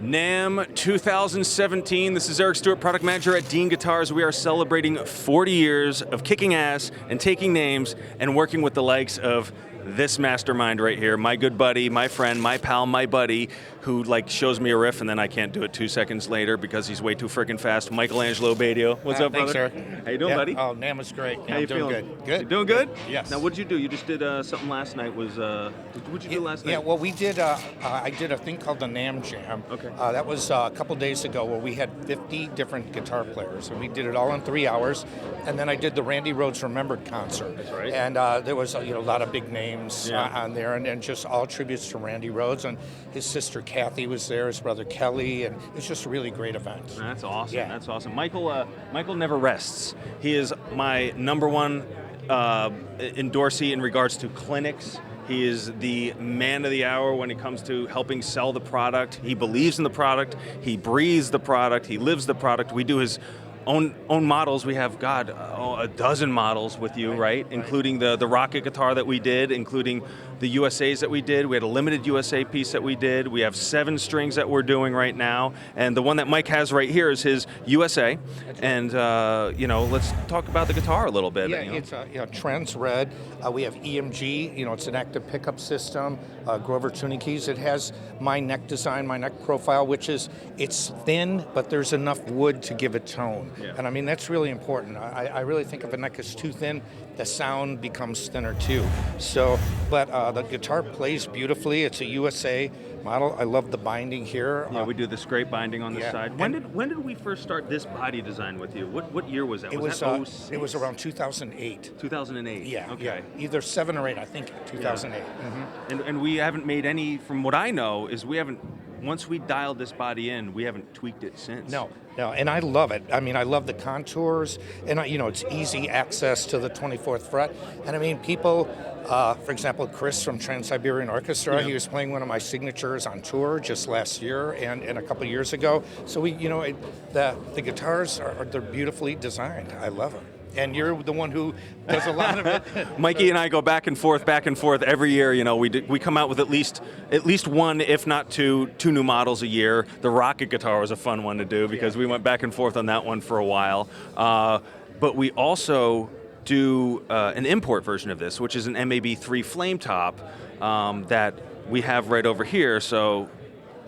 NAMM 2017. This is Eric Stewart, product manager at Dean Guitars. We are celebrating 40 years of kicking ass and taking names and working with the likes of this mastermind right here, my good buddy, my friend, my pal, my buddy, who like shows me a riff and then I can't do it 2 seconds later because he's way too freaking fast. Michael Angelo Batio. What's up, thanks, brother? Sir. How you doing, buddy? Oh, NAMM was great. How you doing feeling? Good. Good. You doing good? Yes. Now, what'd you do? You just did something last night. What'd you do last night? Yeah, well, we did. I did a thing called the NAMM Jam. Okay. That was a couple days ago where we had 50 different guitar players, and we did it all in 3 hours. And then I did the Randy Rhoads Remembered concert. That's right. And there was a lot of big names on there, and just all tributes to Randy Rhoads. And his sister Kathy was there, his brother Kelly, and it's just a really great event. That's awesome. Yeah. That's awesome. Michael never rests. He is my number one endorsee in regards to clinics. He is the man of the hour when it comes to helping sell the product. He believes in the product. He breathes the product. He lives the product. We do his own models. We have, a dozen models with you, right? Including the rocket guitar that we did, including the USAs that we did. We had a limited USA piece that we did. We have 7 strings that we're doing right now. And the one that Mike has right here is his USA. And, let's talk about the guitar a little bit. Yeah, it's Trends Red. We have EMG, it's an active pickup system, Grover tuning keys. It has my neck design, my neck profile, which is, it's thin, but there's enough wood to give it tone. Yeah. And I mean, that's really important. I really think if a neck is too thin, the sound becomes thinner too. So, but the guitar plays beautifully. It's a USA model. I love the binding here. Yeah, we do the scrape binding on the yeah. side. When did we first start this body design with you? What year was that? It was that 06? it was around 2008. 2008. Yeah. Okay. Yeah. Either 7 or 8, I think. 2008. Yeah. Mm-hmm. And we haven't made any. From what I know, is we haven't. Once we dialed this body in, we haven't tweaked it since. No, and I love it. I mean, I love the contours, and it's easy access to the 24th fret. And I mean, people, for example, Chris from Trans-Siberian Orchestra, he was playing one of my signatures on tour just last year and a couple years ago. So we, the guitars they're beautifully designed. I love them. And you're the one who does a lot of it. Mikey and I go back and forth every year. We come out with at least one, if not two new models a year. The rocket guitar was a fun one to do because we went back and forth on that one for a while. But we also do an import version of this, which is an MAB3 flame top that we have right over here. So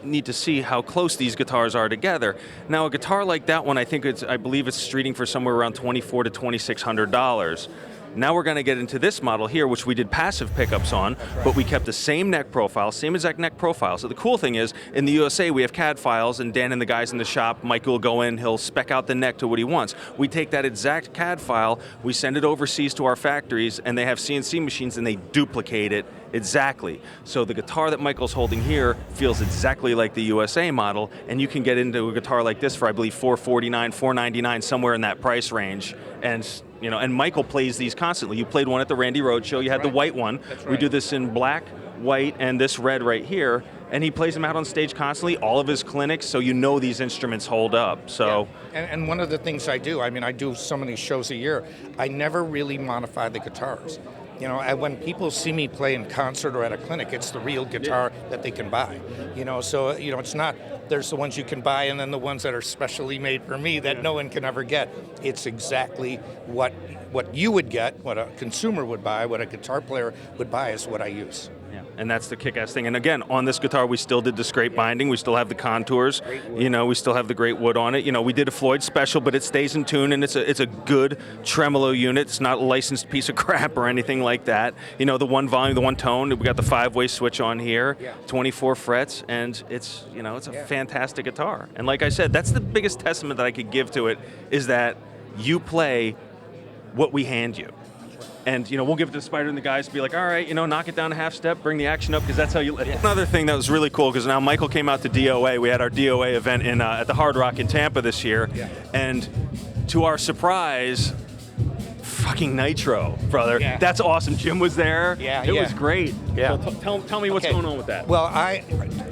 need to see how close these guitars are together. Now, a guitar like that one, I believe it's streeting for somewhere around $2,400 to $2,600. Now we're going to get into this model here, which we did passive pickups on, but we kept the same neck profile, same exact neck profile. So the cool thing is, in the USA, we have CAD files, and Dan and the guys in the shop, Mike will go in, he'll spec out the neck to what he wants. We take that exact CAD file, we send it overseas to our factories, and they have CNC machines, and they duplicate it exactly. So the guitar that Michael's holding here feels exactly like the USA model, and you can get into a guitar like this for, I believe, $449, $499, somewhere in that price range. And Michael plays these constantly. You played one at the Randy Rhoads show. You had the white one. That's right. We do this in black, white, and this red right here. And he plays them out on stage constantly, all of his clinics, so these instruments hold up. So, and one of the things I do, I do so many shows a year, I never really modify the guitars. When people see me play in concert or at a clinic, it's the real guitar that they can buy. So it's not, there's the ones you can buy and then the ones that are specially made for me that no one can ever get. It's exactly what you would get, what a consumer would buy, what a guitar player would buy is what I use. Yeah, and that's the kick-ass thing. And again, on this guitar, we still did the scrape binding. We still have the contours. We still have the great wood on it. We did a Floyd special, but it stays in tune, and it's a good tremolo unit. It's not a licensed piece of crap or anything like that. The one volume, the one tone. We got the 5-way switch on here, 24 frets, and it's a fantastic guitar. And like I said, that's the biggest testament that I could give to it is that you play what we hand you. And, we'll give it to Spider and the guys to be like, all right, knock it down a half step, bring the action up, because that's how you... Another thing that was really cool, because now Michael came out to DOA. We had our DOA event at the Hard Rock in Tampa this year. Yeah. And to our surprise, fucking Nitro, brother. Yeah. That's awesome. Jim was there. Yeah, It was great. Yeah. So tell me what's going on with that. Well,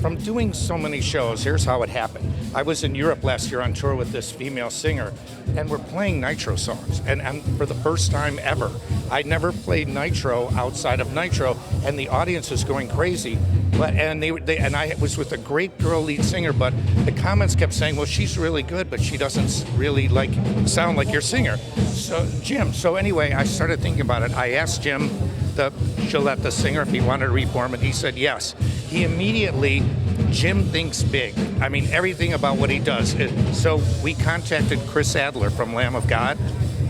from doing so many shows, here's how it happened. I was in Europe last year on tour with this female singer, and we're playing Nitro songs. And for the first time ever, I'd never played Nitro outside of Nitro, and the audience is going crazy. And I was with a great girl lead singer, but the comments kept saying, well, she's really good, but she doesn't really sound like your singer. So Jim. So anyway, I started thinking about it. I asked Jim, the singer, if he wanted to reform, and he said yes. He immediately, Jim thinks big. I mean, everything about what he does. So we contacted Chris Adler from Lamb of God,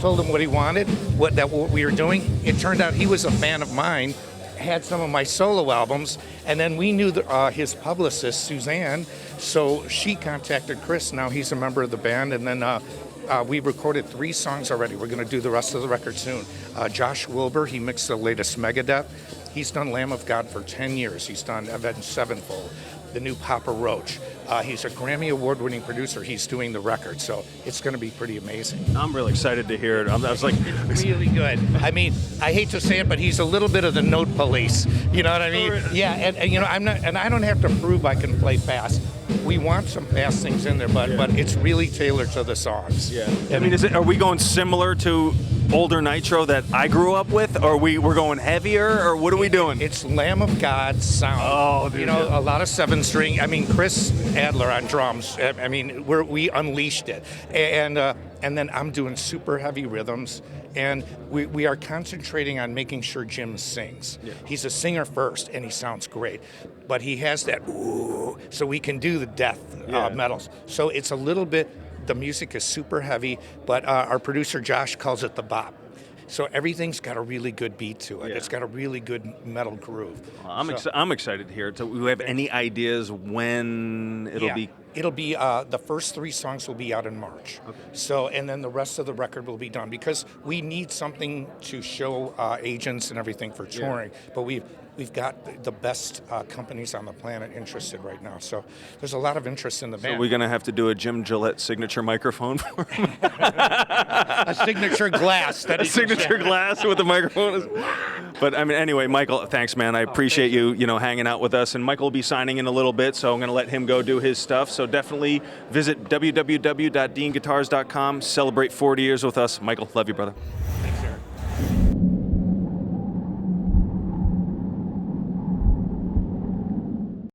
told him what he wanted, what we were doing. It turned out he was a fan of mine, had some of my solo albums, and then we knew his publicist, Suzanne, so she contacted Chris. Now he's a member of the band, and then we recorded 3 songs already. We're going to do the rest of the record soon. Josh Wilbur, he mixed the latest Megadeth. He's done Lamb of God for 10 years. He's done Avenged Sevenfold, the new Papa Roach. He's a Grammy Award-winning producer. He's doing the record, so it's going to be pretty amazing. I'm really excited to hear it. I was like, it's really good. I mean, I hate to say it, but he's a little bit of the note police. You know what I mean? Yeah, and you know, I'm not, and I don't have to prove I can play fast. We want some fast things in there, but it's really tailored to the songs. Yeah. I mean, are we going similar to older Nitro that I grew up with, or we're going heavier, or what are we doing? It's Lamb of God sound. Oh, dude, you know, a lot of 7-string. I mean, Chris Adler on drums. I mean, we unleashed it, and then I'm doing super heavy rhythms, and we are concentrating on making sure Jim sings. Yeah. He's a singer first, and he sounds great, but he has that ooh, so we can do the death metals. So it's a little bit. The music is super heavy, but our producer Josh calls it the bop. So everything's got a really good beat to it. Yeah. It's got a really good metal groove. Well, I'm excited to hear it. So, do we have any ideas when it'll be? It'll be the first 3 songs will be out in March. Okay. So, and then the rest of the record will be done because we need something to show agents and everything for touring. Yeah. But we've got the best companies on the planet interested right now. So there's a lot of interest in the band. So we're going to have to do a Jim Gillette signature microphone for him? A signature glass. A signature glass with a microphone. But I mean, anyway, Michael, thanks, man. I appreciate you hanging out with us. And Michael will be signing in a little bit, so I'm going to let him go do his stuff. So definitely visit www.deanguitars.com. Celebrate 40 years with us. Michael, love you, brother.